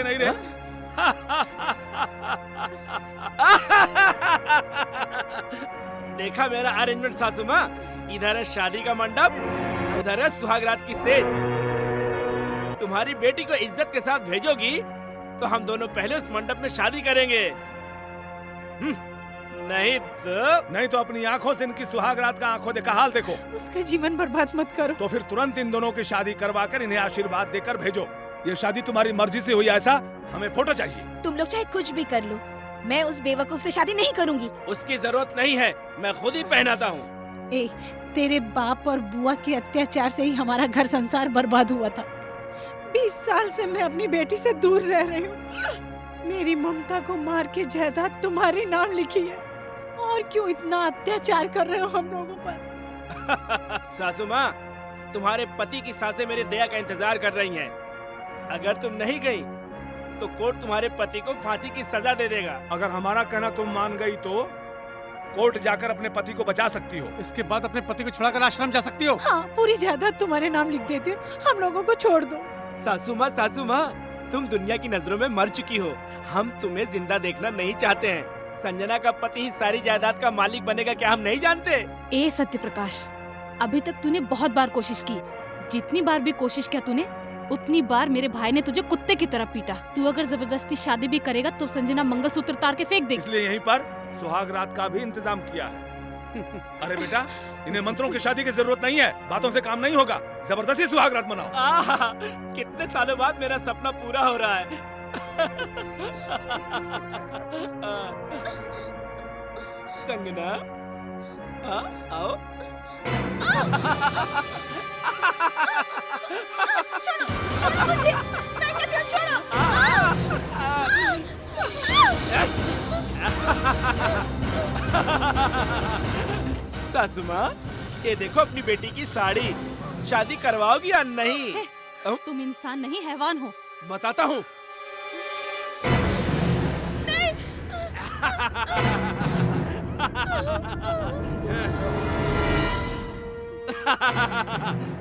नहीं रे? देखा मेरा अरेंजमेंट सासू माँ? इधर है शादी का मंडप, उधर है सुहागरात की सेज। तुम्हारी बेटी को इज्जत के साथ भेजोगी तो हम दोनों पहले उस मंडप में शादी करेंगे। नहीं तो अपनी आंखों से इनकी सुहागरात का आंखों देखा हाल देखो। उसका जीवन बर्बाद मत करो। तो फिर तुरंत इन दोनों की शादी करवाकर इन्हें आशीर्वाद देकर भेजो। ये शादी तुम्हारी मर्जी से हुई ऐसा? हमें फोटो चाहिए। तुम लोग चाहे कुछ भी कर लो, मैं उस बेवकूफ से शादी नहीं करूंगी। उसकी जरूरत नहीं है, मैं खुद ही पहनाता हूँ। तेरे बाप और बुआ के अत्याचार से ही हमारा घर संसार बर्बाद हुआ था। 20 साल से मैं अपनी बेटी से दूर रह रही हूँ। मेरी ममता को मार के जायदाद तुम्हारे नाम लिखी है, और क्यों इतना अत्याचार कर रहे हो हम लोगों पर? सासू माँ, तुम्हारे पति की सासें मेरे दया का इंतजार कर रही हैं। अगर तुम नहीं गई तो कोर्ट तुम्हारे पति को फांसी की सजा दे देगा। अगर हमारा कहना तुम मान गई तो कोर्ट जाकर अपने पति को बचा सकती हो। इसके बाद अपने पति को छुड़ाकर आश्रम जा सकती हो। हाँ, पूरी जायदाद तुम्हारे नाम लिख देती हो, हम लोगों को छोड़ दो। सासू माँ, तुम दुनिया की नजरों में मर चुकी हो। हम तुम्हें जिंदा देखना नहीं चाहते हैं। संजना का पति ही सारी जायदाद का मालिक बनेगा, क्या हम नहीं जानते? ए सत्य प्रकाश, अभी तक तूने बहुत बार कोशिश की। जितनी बार भी कोशिश किया तूने, उतनी बार मेरे भाई ने तुझे कुत्ते की तरह पीटा। तू अगर जबरदस्ती शादी भी करेगा तो संजना मंगलसूत्र तार के फेंक देगी। इसलिए यहीं पर सुहागरात का भी इंतजाम किया है। अरे बेटा, इन्हें मंत्रों की शादी की जरूरत नहीं है, बातों से काम नहीं होगा। जबरदस्ती सुहागरात मनाओ। कितने सालों बाद मेरा सपना पूरा हो रहा है। संगना, आओ। छोड़ो मुझे, मैं कहती हूँ छोड़ो। सासू माँ, ये देखो अपनी बेटी की साड़ी। शादी करवाओगी या नहीं? तुम इंसान नहीं, हैवान हो। बताता हूँ।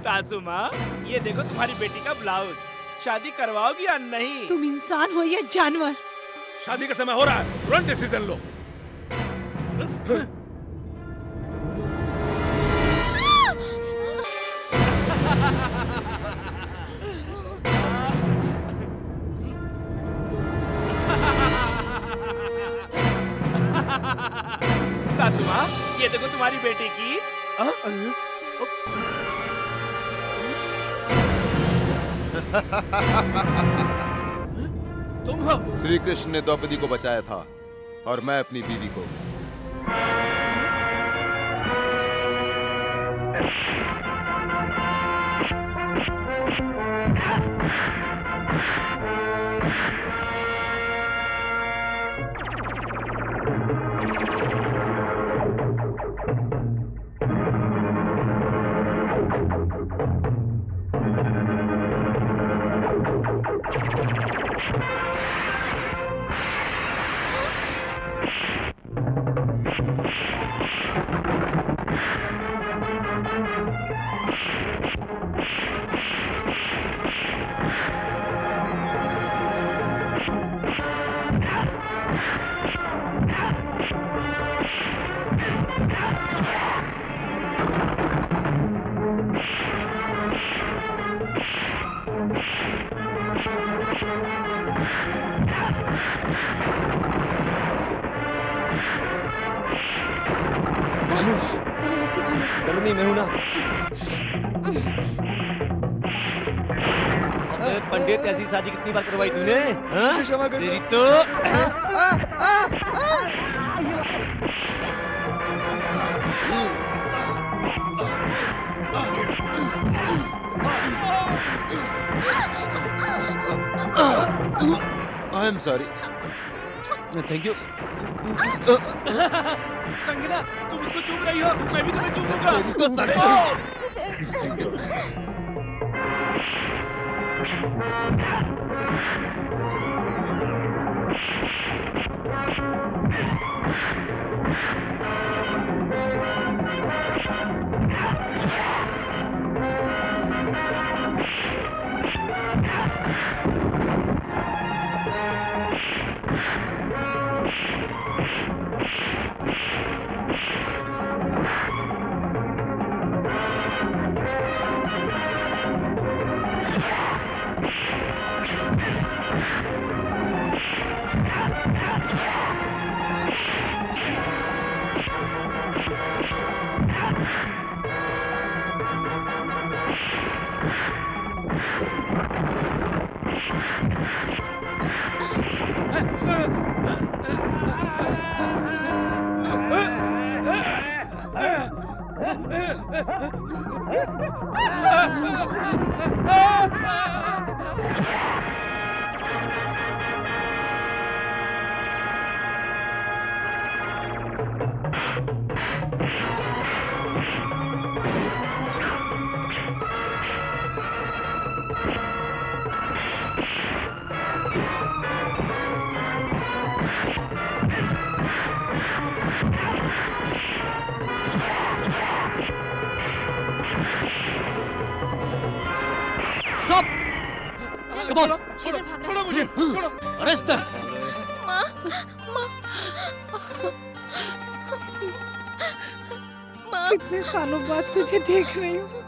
सासू माँ, ये देखो तुम्हारी बेटी का ब्लाउज। शादी करवाओगी या नहीं? तुम इंसान हो या जानवर? शादी का समय हो रहा है, तुरंत डिसीजन लो। सासू माँ, ये देखो तुम्हारी बेटी की। तुम हो? श्री कृष्ण ने द्रौपदी को बचाया था और मैं अपनी बीवी को। पहले रस्सी खोलो। डरो नहीं, मैं हूं ना। अबे पंडित, ऐसी शादी कितनी बार करवाई तूने? हाँ? क्षमा कर दो। तेरी तो I am sorry. Thank you. संगना, तुम इसको चूम रही हो, मैं भी तुम्हें चूमूंगा। तेरी तो साले। स्टॉप छोड़ो छोड़ो किधर भाग रहा छोड़ो मुझे छोड़ो। अरेस्ट कितने सालों बाद तुझे देख रही हूँ।